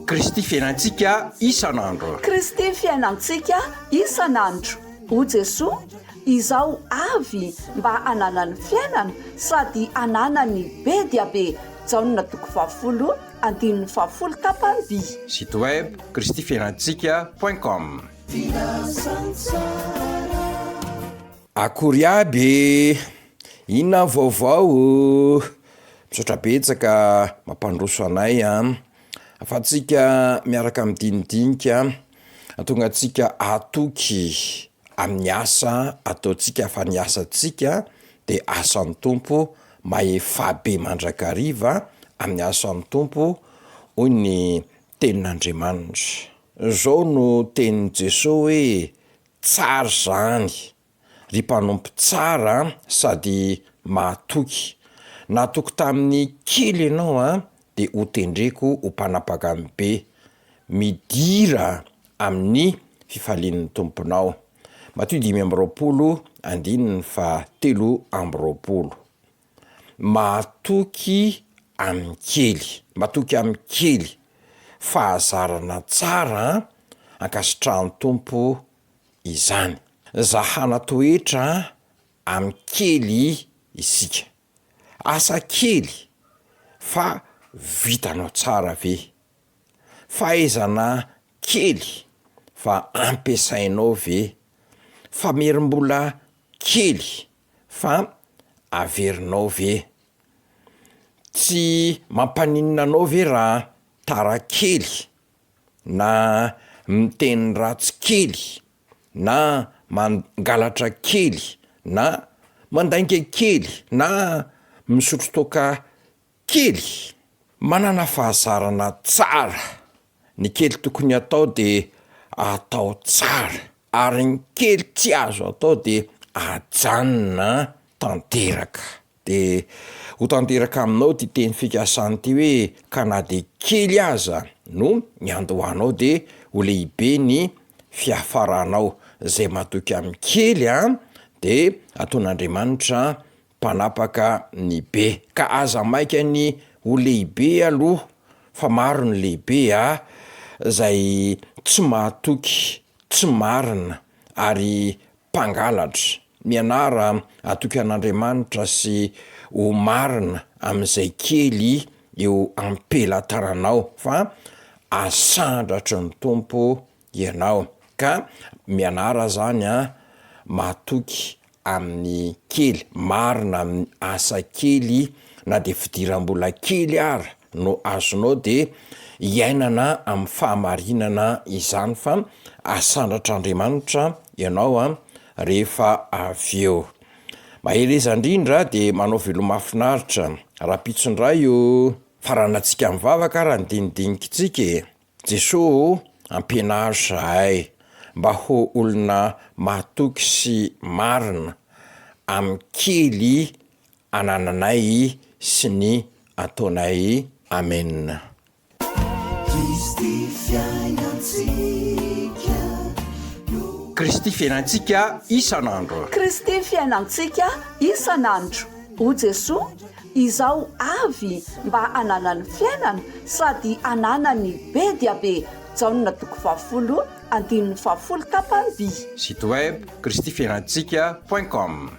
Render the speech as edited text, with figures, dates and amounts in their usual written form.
Kristy fiainantsika isan'andro. Kristy fiainantsika isan'andro. O Jesoa, izao avy mba ananany fiainana sady ananany be dia be. Jaonina 20 tapany. Site web kristyfiainantsika.com. Akory aby, inona vaovao? Misaotra betsaka mampandroso anay afatsika miaraka midinidinika atonga atsika atoky amin'ny asa ataotsika fa ny asantsika de asan'ny tompo mahefabe mandrakariva amin'ny asan'ny tompo hoy ny tenin'Andriamanitra. Zao no tenin'i Jesosy hoe tsara zany ry mpanompo tsara sady mahatoky. Nahatoky tamin'ny kely ianao de ho tendreko ho mpanapaka amin'ny be. Midira amin'ny fifalian'ny tomponao. Mateo 5:20. Mahatoky amin'ny kely, mahatoky amin'ny kely, fahazarana tsara ankasitrahan'ny tompo izany. Zahana toetra amin'ny kely isika. Asa kely fa vitanao tsara ve? Fahaizana kely fa ampiasainao ve? Famerim-bola kely fa averinao ve? Tsy mampaninona anao ve raha tara kely na miteny ratsy kely na mangalatra kely na mandainga kely na misotro toaka kely? Manana fahazarana tsara. Ny kely tokony atao de atao tsara ary ny kely tsy azo atao de ajanona tanteraka. De ho tanteraka aminao ty teny fikasany ty hoe ka na de kely aza no ny andohanao de ho lehibe ny fiafaranao. Zay mahatoky amin'ny kely de ataon'Andriamanitra mpanapaka ny be. Ka aza maika ny ho lehibe aloha fa maro ny lehibe zay tsy mahatoky, tsy marina ary mpangalatra. Mianara atoky an'Andriamanitra sy ho marina amin'izay kely eo ampelatananao fa asandratry ny tompo ianao. Ka mianara zany mahatoky amin'ny kely, marina amin'ny asa kely na de fidiram-bola kely ara no azonao de iainana amin'ny fahamarinana izany fa asandratr'Andriamanitra ianao rehefa avy eo. Mahereza indrindra de manao velo mahafinaritra. Rapitsondray io faranantsika mivavaka raha ndinidinikitsika. Jesosy ampianary zahay mba ho olona mahatoky sy marina amin'ny kely anananay sy ny ataonay. Amen. Kristy fiainantsika isan'andro. Kristy fiainantsika isan'andro. O Jesoa, izao avy mba ananany fiainana sady ananany be dia be. Jaonina 20 tapany. Site web kristyfiainantsika.com.